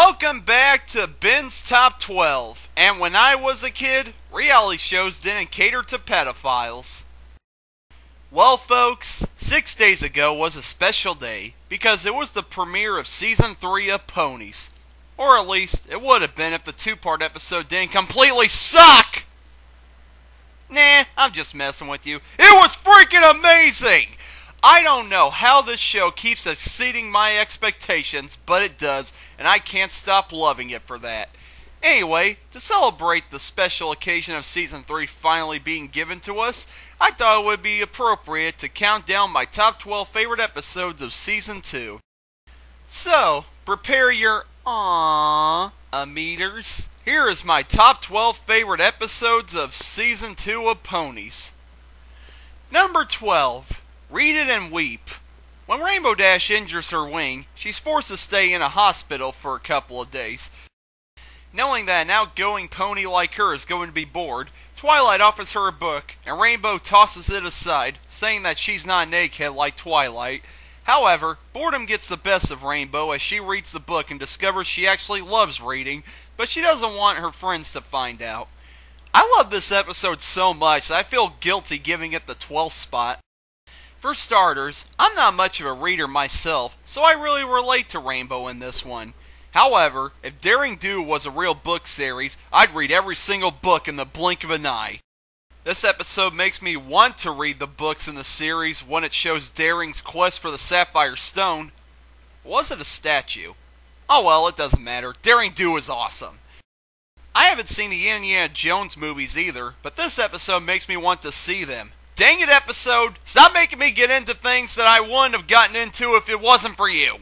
Welcome back to Ben's Top 12. And when I was a kid, reality shows didn't cater to pedophiles. Well folks, 6 days ago was a special day because it was the premiere of Season 3 of Ponies. Or at least, it would have been if the two-part episode didn't completely suck! Nah, I'm just messing with you. It was freaking amazing! I don't know how this show keeps exceeding my expectations, but it does, and I can't stop loving it for that. Anyway, to celebrate the special occasion of Season 3 finally being given to us, I thought it would be appropriate to count down my top 12 favorite episodes of Season 2. So, prepare your meters. Here is my top 12 favorite episodes of Season 2 of Ponies. Number 12. Read It and Weep. When Rainbow Dash injures her wing, she's forced to stay in a hospital for a couple of days. Knowing that an outgoing pony like her is going to be bored, Twilight offers her a book, and Rainbow tosses it aside, saying that she's not an egghead like Twilight. However, boredom gets the best of Rainbow as she reads the book and discovers she actually loves reading, but she doesn't want her friends to find out. I love this episode so much that I feel guilty giving it the 12th spot. For starters, I'm not much of a reader myself, so I really relate to Rainbow in this one. However, if Daring Do was a real book series, I'd read every single book in the blink of an eye. This episode makes me want to read the books in the series when it shows Daring's quest for the Sapphire Stone. Was it a statue? Oh well, it doesn't matter. Daring Do is awesome. I haven't seen the Indiana Jones movies either, but this episode makes me want to see them. Dang it, episode! Stop making me get into things that I wouldn't have gotten into if it wasn't for you!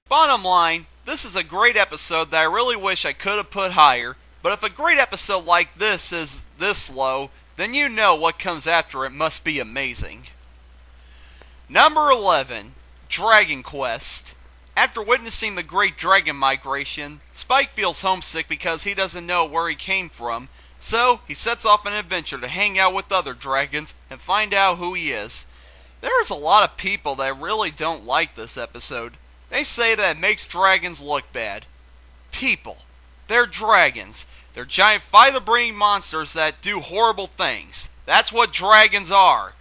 Bottom line, this is a great episode that I really wish I could have put higher, but if a great episode like this is this low, then you know what comes after it must be amazing. Number 11. Dragon Quest. After witnessing the Great Dragon Migration, Spike feels homesick because he doesn't know where he came from, so he sets off an adventure to hang out with other dragons and find out who he is. There's a lot of people that really don't like this episode. They say that it makes dragons look bad. People. They're dragons. They're giant fire-breathing monsters that do horrible things. That's what dragons are.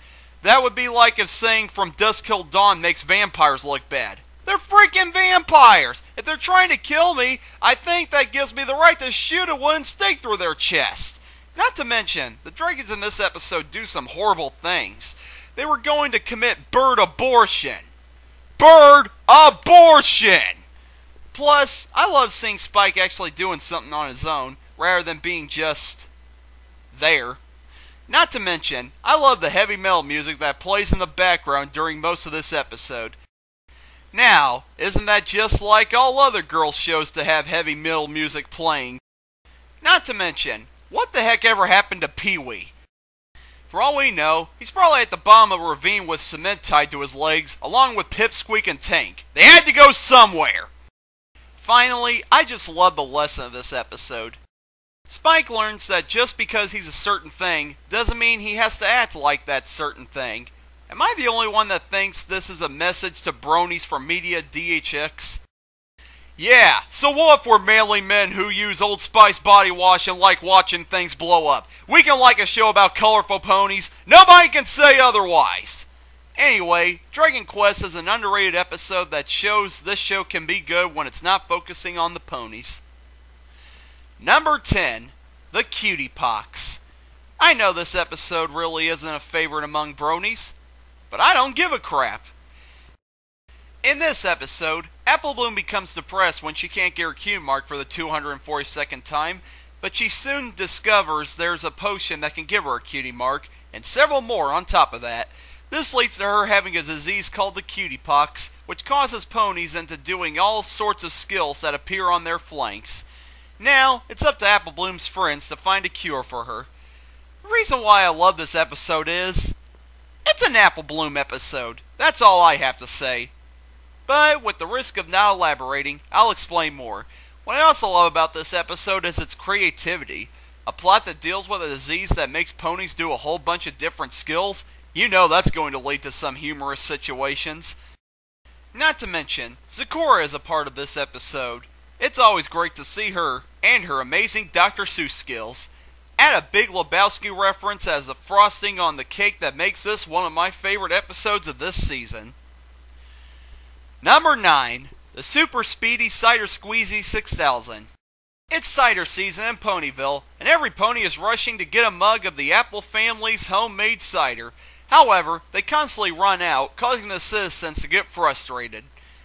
That would be like if saying From Dusk Till Dawn makes vampires look bad. They're freaking vampires! If they're trying to kill me, I think that gives me the right to shoot a wooden stake through their chest. Not to mention, the dragons in this episode do some horrible things. They were going to commit bird abortion. Bird abortion! Plus, I love seeing Spike actually doing something on his own, rather than being just there. Not to mention, I love the heavy metal music that plays in the background during most of this episode. Now, isn't that just like all other girls' shows to have heavy metal music playing? Not to mention, what the heck ever happened to Pee-wee? For all we know, he's probably at the bottom of a ravine with cement tied to his legs, along with Pipsqueak and Tank. They had to go somewhere! Finally, I just love the lesson of this episode. Spike learns that just because he's a certain thing, doesn't mean he has to act like that certain thing. Am I the only one that thinks this is a message to bronies from Media DHX? Yeah, so what if we're manly men who use Old Spice body wash and like watching things blow up? We can like a show about colorful ponies. Nobody can say otherwise. Anyway, Dragon Quest is an underrated episode that shows this show can be good when it's not focusing on the ponies. Number 10. The Cutie Pox. I know this episode really isn't a favorite among bronies, but I don't give a crap. In this episode, Apple Bloom becomes depressed when she can't get her cue mark for the 242nd time, but she soon discovers there's a potion that can give her a cutie mark, and several more on top of that. This leads to her having a disease called the Cutie Pox, which causes ponies into doing all sorts of skills that appear on their flanks. Now, it's up to Apple Bloom's friends to find a cure for her. The reason why I love this episode is it's an Apple Bloom episode. That's all I have to say. But with the risk of not elaborating, I'll explain more. What I also love about this episode is its creativity. A plot that deals with a disease that makes ponies do a whole bunch of different skills. You know that's going to lead to some humorous situations. Not to mention, Zecora is a part of this episode. It's always great to see her and her amazing Dr. Seuss skills. Add a Big Lebowski reference as the frosting on the cake that makes this one of my favorite episodes of this season. Number 9. The Super Speedy Cider Squeezy 6000. It's cider season in Ponyville, and every pony is rushing to get a mug of the Apple family's homemade cider. However, they constantly run out, causing the citizens to get frustrated.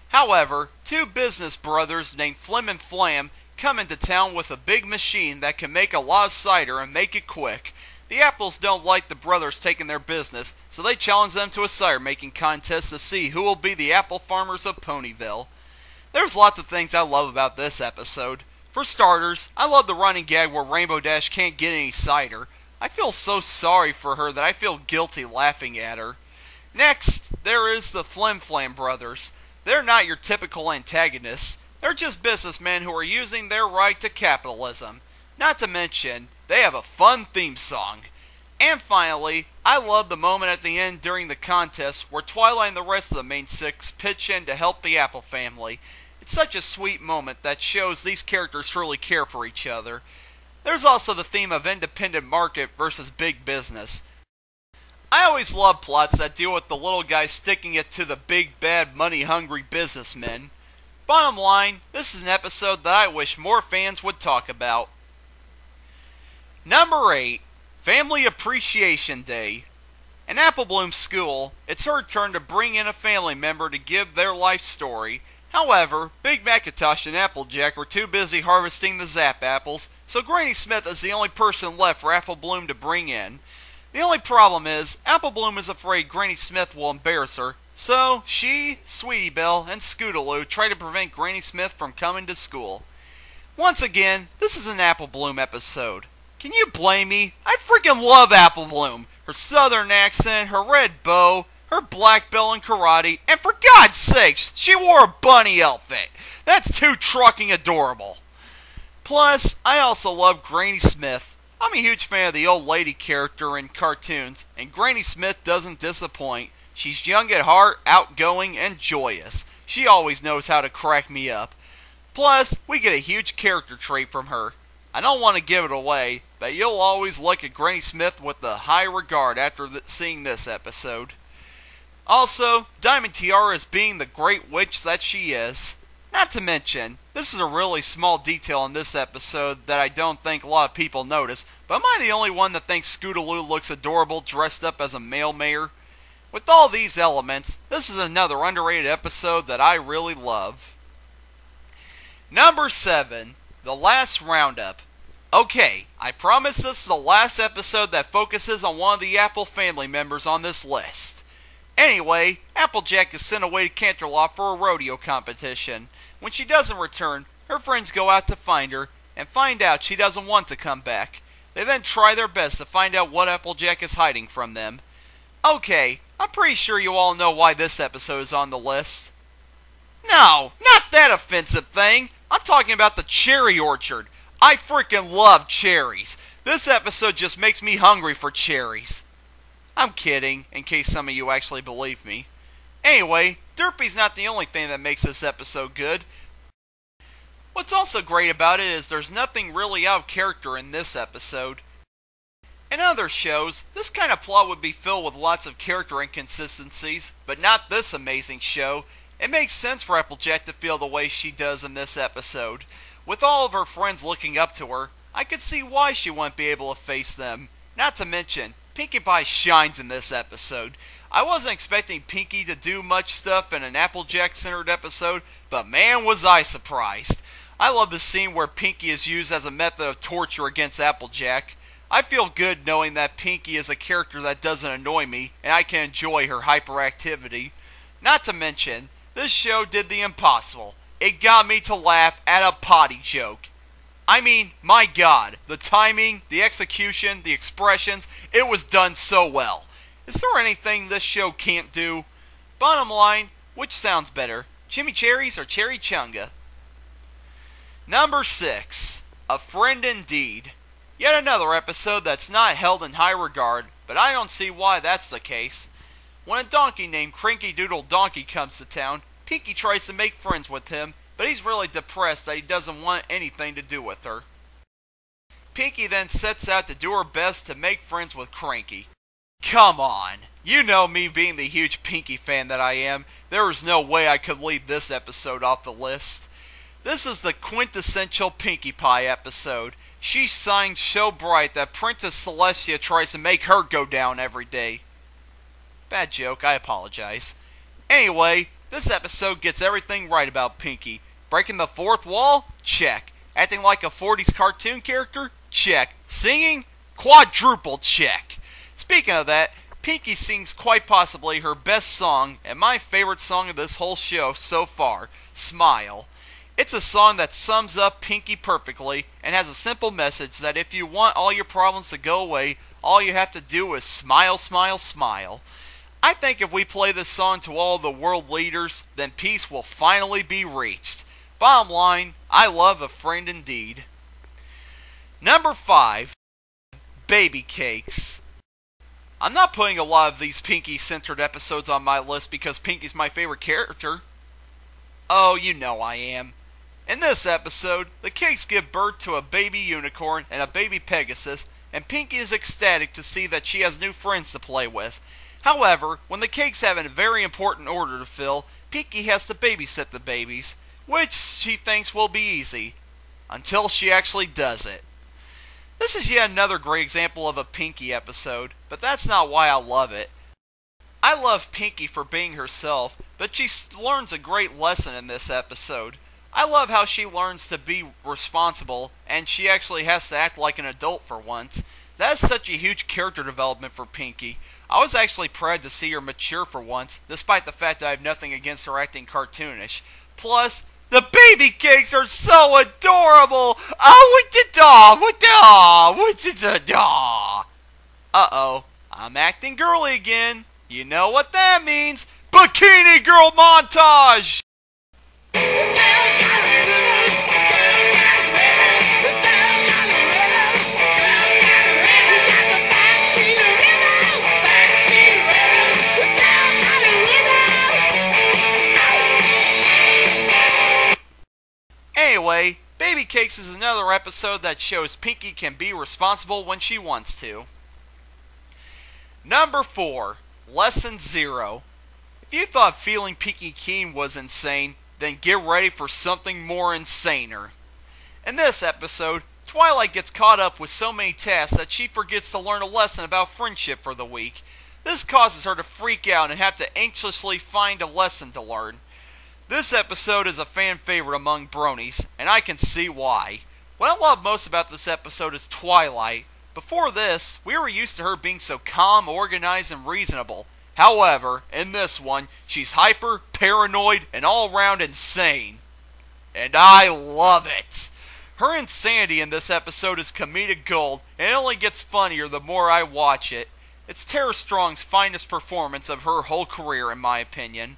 However, two business brothers named Flim and Flam come into town with a big machine that can make a lot of cider and make it quick. The Apples don't like the brothers taking their business, so they challenge them to a cider making contest to see who will be the apple farmers of Ponyville. There's lots of things I love about this episode. For starters, I love the running gag where Rainbow Dash can't get any cider. I feel so sorry for her that I feel guilty laughing at her. Next, there is the Flim Flam brothers. They're not your typical antagonists. They're just businessmen who are using their right to capitalism. Not to mention, they have a fun theme song. And finally, I love the moment at the end during the contest where Twilight and the rest of the main six pitch in to help the Apple family. It's such a sweet moment that shows these characters truly care for each other. There's also the theme of independent market versus big business. I always love plots that deal with the little guy sticking it to the big bad money-hungry businessmen. Bottom line, this is an episode that I wish more fans would talk about. Number 8. Family Appreciation Day. In Apple Bloom's school, it's her turn to bring in a family member to give their life story. However, Big Macintosh and Applejack were too busy harvesting the Zap apples, so Granny Smith is the only person left for Apple Bloom to bring in. The only problem is, Apple Bloom is afraid Granny Smith will embarrass her, so she, Sweetie Belle, and Scootaloo try to prevent Granny Smith from coming to school. Once again, this is an Apple Bloom episode. Can you blame me? I freaking love Apple Bloom! Her southern accent, her red bow, her black belt in karate, and for God's sakes, she wore a bunny outfit! That's too trucking adorable! Plus, I also love Granny Smith. I'm a huge fan of the old lady character in cartoons, and Granny Smith doesn't disappoint. She's young at heart, outgoing, and joyous. She always knows how to crack me up. Plus, we get a huge character trait from her. I don't want to give it away, but you'll always look at Granny Smith with a high regard after seeing this episode. Also, Diamond Tiara is being the great witch that she is. Not to mention, this is a really small detail in this episode that I don't think a lot of people notice, but am I the only one that thinks Scootaloo looks adorable dressed up as a male mayor? With all these elements, this is another underrated episode that I really love. Number 7. The Last Roundup. Okay, I promise this is the last episode that focuses on one of the Apple family members on this list. Anyway, Applejack is sent away to Canterlot for a rodeo competition. When she doesn't return, her friends go out to find her and find out she doesn't want to come back. They then try their best to find out what Applejack is hiding from them. Okay, I'm pretty sure you all know why this episode is on the list. No, not that offensive thing. I'm talking about the cherry orchard. I freaking love cherries. This episode just makes me hungry for cherries. I'm kidding, in case some of you actually believe me. Anyway, Derpy's not the only thing that makes this episode good. What's also great about it is there's nothing really out of character in this episode. In other shows, this kind of plot would be filled with lots of character inconsistencies, but not this amazing show. It makes sense for Applejack to feel the way she does in this episode. With all of her friends looking up to her, I could see why she wouldn't be able to face them. Not to mention, Pinkie Pie shines in this episode. I wasn't expecting Pinkie to do much stuff in an Applejack-centered episode, but man was I surprised. I love the scene where Pinkie is used as a method of torture against Applejack. I feel good knowing that Pinkie is a character that doesn't annoy me, and I can enjoy her hyperactivity. Not to mention, this show did the impossible. It got me to laugh at a potty joke. I mean, my God, the timing, the execution, the expressions, it was done so well. Is there anything this show can't do? Bottom line, which sounds better, chimichurries or cherry chunga? Number 6. A Friend Indeed. Yet another episode that's not held in high regard, but I don't see why that's the case. When a donkey named Crinky Doodle Donkey comes to town, Pinkie tries to make friends with him, but he's really depressed that he doesn't want anything to do with her. Pinky then sets out to do her best to make friends with Cranky. Come on, you know me being the huge Pinky fan that I am, there is no way I could leave this episode off the list. This is the quintessential Pinkie Pie episode. She shines so bright that Princess Celestia tries to make her go down every day. Bad joke, I apologize. Anyway, this episode gets everything right about Pinky. Breaking the fourth wall? Check. Acting like a 40s cartoon character? Check. Singing? Quadruple check. Speaking of that, Pinky sings quite possibly her best song, and my favorite song of this whole show so far, Smile. It's a song that sums up Pinky perfectly, and has a simple message that if you want all your problems to go away, all you have to do is smile, smile, smile. I think if we play this song to all the world leaders, then peace will finally be reached. Bottom line, I love a friend indeed. Number 5, Babycakes. I'm not putting a lot of these Pinky-centered episodes on my list because Pinky's my favorite character. Oh, you know I am. In this episode, the Cakes give birth to a baby unicorn and a baby Pegasus, and Pinky is ecstatic to see that she has new friends to play with. However, when the Cakes have a very important order to fill, Pinky has to babysit the babies, which she thinks will be easy, until she actually does it. This is yet another great example of a Pinky episode, but that's not why I love it. I love Pinky for being herself, but she learns a great lesson in this episode. I love how she learns to be responsible, and she actually has to act like an adult for once. That is such a huge character development for Pinky. I was actually proud to see her mature for once, despite the fact that I have nothing against her acting cartoonish. Plus, the Babycakes are so adorable! Oh, with the dog, with the dog. Uh-oh, I'm acting girly again. You know what that means. Bikini Girl montage! Anyway, Babycakes is another episode that shows Pinky can be responsible when she wants to. Number 4, Lesson 0. If you thought feeling Pinky keen was insane, then get ready for something more insaner. In this episode, Twilight gets caught up with so many tasks that she forgets to learn a lesson about friendship for the week. This causes her to freak out and have to anxiously find a lesson to learn. This episode is a fan favorite among bronies, and I can see why. What I love most about this episode is Twilight. Before this, we were used to her being so calm, organized, and reasonable. However, in this one, she's hyper, paranoid, and all-around insane. And I love it! Her insanity in this episode is comedic gold, and it only gets funnier the more I watch it. It's Tara Strong's finest performance of her whole career, in my opinion.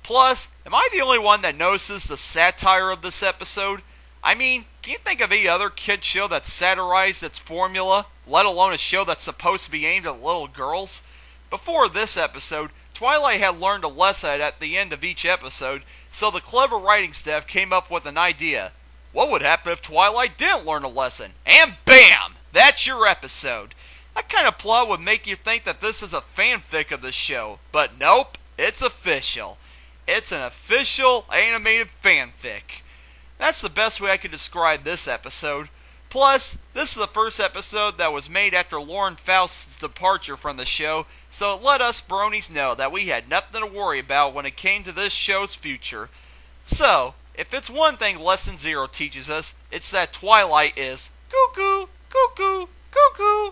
Plus, am I the only one that notices the satire of this episode? I mean, can you think of any other kid show that satirized its formula, let alone a show that's supposed to be aimed at little girls? Before this episode, Twilight had learned a lesson at the end of each episode, so the clever writing staff came up with an idea. What would happen if Twilight didn't learn a lesson? And BAM! That's your episode. That kind of plot would make you think that this is a fanfic of the show, but nope, it's official. It's an official animated fanfic. That's the best way I could describe this episode. Plus, this is the first episode that was made after Lauren Faust's departure from the show, so it let us bronies know that we had nothing to worry about when it came to this show's future. So, if it's one thing Lesson 0 teaches us, it's that Twilight is cuckoo, cuckoo, cuckoo.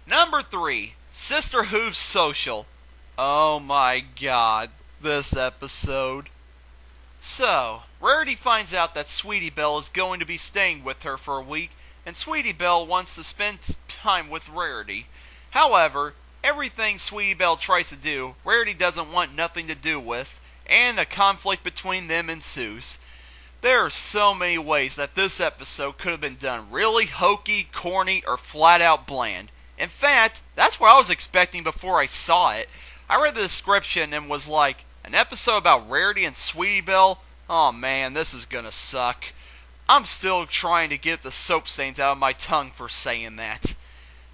Number 3, Sisterhooves Social. Oh my god. This episode. So, Rarity finds out that Sweetie Belle is going to be staying with her for a week, and Sweetie Belle wants to spend time with Rarity. However, everything Sweetie Belle tries to do, Rarity doesn't want nothing to do with, and a conflict between them ensues. There are so many ways that this episode could have been done really hokey, corny, or flat out bland. In fact, that's what I was expecting before I saw it. I read the description and was like, an episode about Rarity and Sweetie Belle? Oh man, this is gonna suck. I'm still trying to get the soap stains out of my tongue for saying that.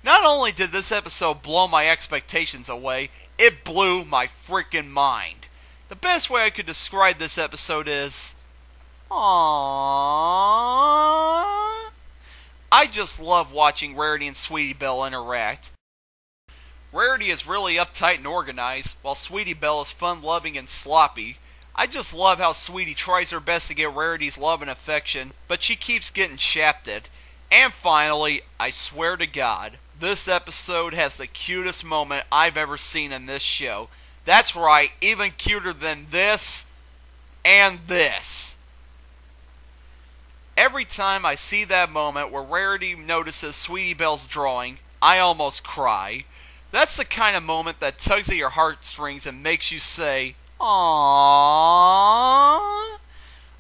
Not only did this episode blow my expectations away, it blew my freaking mind. The best way I could describe this episode is... aww. I just love watching Rarity and Sweetie Belle interact. Rarity is really uptight and organized, while Sweetie Belle is fun-loving and sloppy. I just love how Sweetie tries her best to get Rarity's love and affection, but she keeps getting shafted. And finally, I swear to God, this episode has the cutest moment I've ever seen in this show. That's right, even cuter than this and this. Every time I see that moment where Rarity notices Sweetie Belle's drawing, I almost cry. That's the kind of moment that tugs at your heartstrings and makes you say, aww.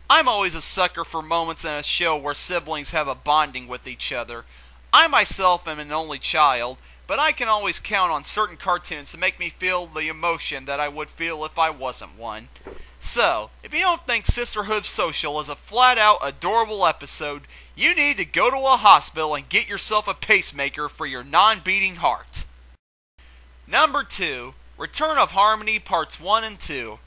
I'm always a sucker for moments in a show where siblings have a bonding with each other. I myself am an only child, but I can always count on certain cartoons to make me feel the emotion that I would feel if I wasn't one. So, if you don't think Sisterhooves Social is a flat-out adorable episode, you need to go to a hospital and get yourself a pacemaker for your non-beating heart. Number 2, Return of Harmony Parts 1 and 2.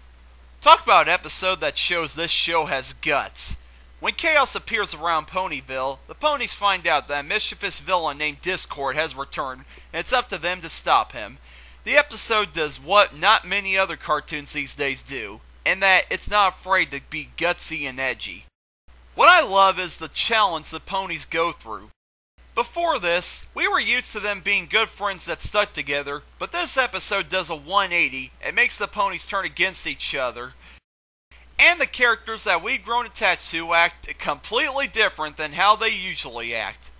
Talk about an episode that shows this show has guts. When chaos appears around Ponyville, the ponies find out that a mischievous villain named Discord has returned, and it's up to them to stop him. The episode does what not many other cartoons these days do, in that it's not afraid to be gutsy and edgy. What I love is the challenge the ponies go through. Before this, we were used to them being good friends that stuck together, but this episode does a 180 and makes the ponies turn against each other. And the characters that we've grown attached to act completely different than how they usually act.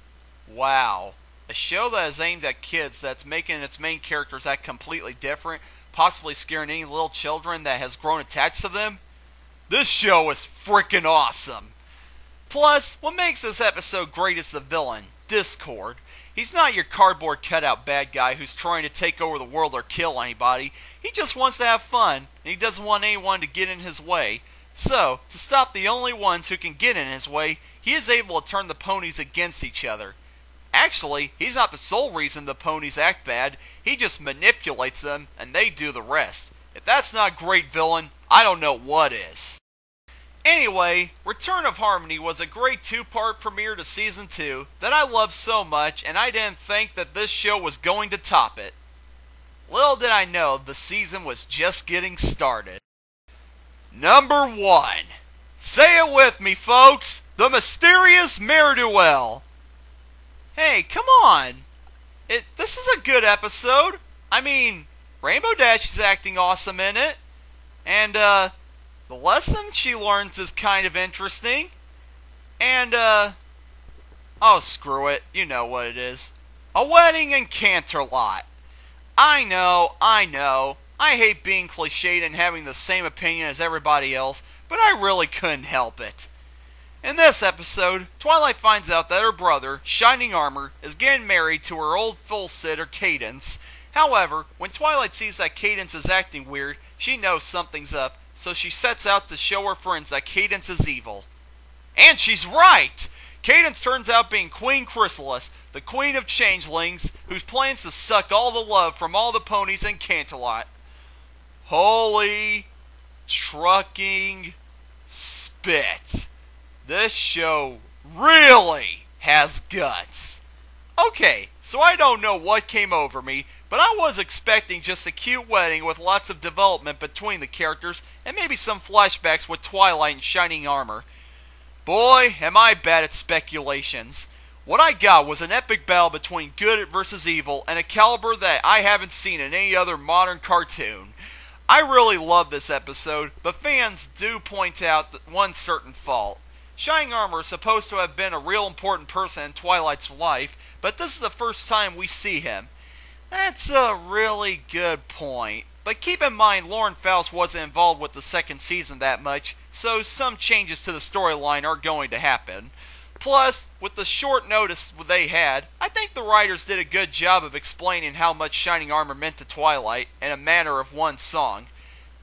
Wow. A show that is aimed at kids that's making its main characters act completely different, possibly scaring any little children that has grown attached to them? This show is freaking awesome. Plus, what makes this episode great is the villain, Discord. He's not your cardboard cutout bad guy who's trying to take over the world or kill anybody. He just wants to have fun, and he doesn't want anyone to get in his way. So, to stop the only ones who can get in his way, he is able to turn the ponies against each other. Actually, he's not the sole reason the ponies act bad, he just manipulates them, and they do the rest. If that's not great villain, I don't know what is. Anyway, Return of Harmony was a great 2-part premiere to Season 2 that I loved so much, and I didn't think that this show was going to top it. Little did I know the season was just getting started. Number 1. Say it with me, folks! The Mysterious Ne'er-do-well! Hey, come on! This is a good episode. I mean, Rainbow Dash is acting awesome in it. And, the lesson she learns is kind of interesting. And, oh, screw it. You know what it is. A wedding in Canterlot. I know. I hate being cliched and having the same opinion as everybody else, but I really couldn't help it. In this episode, Twilight finds out that her brother, Shining Armor, is getting married to her old full sitter, Cadence. However, when Twilight sees that Cadence is acting weird, she knows something's up, so she sets out to show her friends that Cadence is evil. And she's right! Cadence turns out being Queen Chrysalis, the queen of changelings, whose plans to suck all the love from all the ponies in Canterlot. Holy trucking spit. This show really has guts. Okay, so I don't know what came over me, but I was expecting just a cute wedding with lots of development between the characters and maybe some flashbacks with Twilight and Shining Armor. Boy, am I bad at speculations. What I got was an epic battle between good versus evil and a caliber that I haven't seen in any other modern cartoon. I really love this episode, but fans do point out one certain fault. Shining Armor is supposed to have been a real important person in Twilight's life, but this is the first time we see him. That's a really good point. But keep in mind Lauren Faust wasn't involved with the second season that much, so some changes to the storyline are going to happen. Plus, with the short notice they had, I think the writers did a good job of explaining how much Shining Armor meant to Twilight in a matter of one song.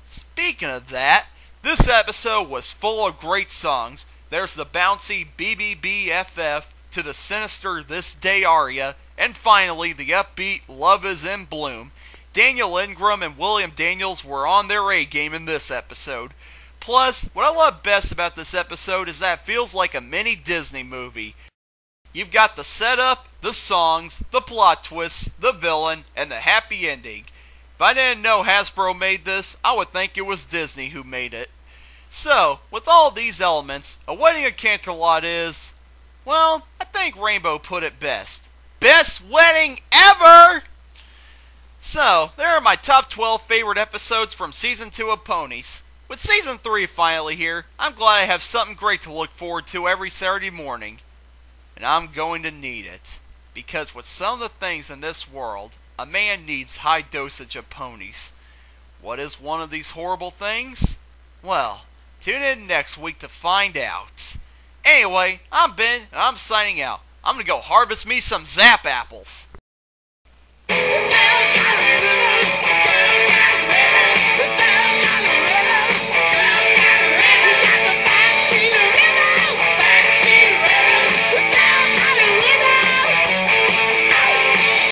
Speaking of that, This episode was full of great songs. There's the bouncy BBBFF to the sinister This Day aria, and finally the upbeat Love Is in Bloom. Daniel Ingram and William Daniels were on their A game in this episode. Plus, what I love best about this episode is that it feels like a mini Disney movie. You've got the setup, the songs, the plot twists, the villain, and the happy ending. If I didn't know Hasbro made this, I would think it was Disney who made it. So, with all these elements, A Wedding at Canterlot is, well, I think Rainbow put it best. Best wedding ever! So, there are my top 12 favorite episodes from Season 2 of Ponies. With Season 3 finally here, I'm glad I have something great to look forward to every Saturday morning. And I'm going to need it. Because with some of the things in this world, a man needs high dosage of ponies. What is one of these horrible things? Well, tune in next week to find out. Anyway, I'm Ben, and I'm signing out. I'm gonna go harvest me some Zap apples.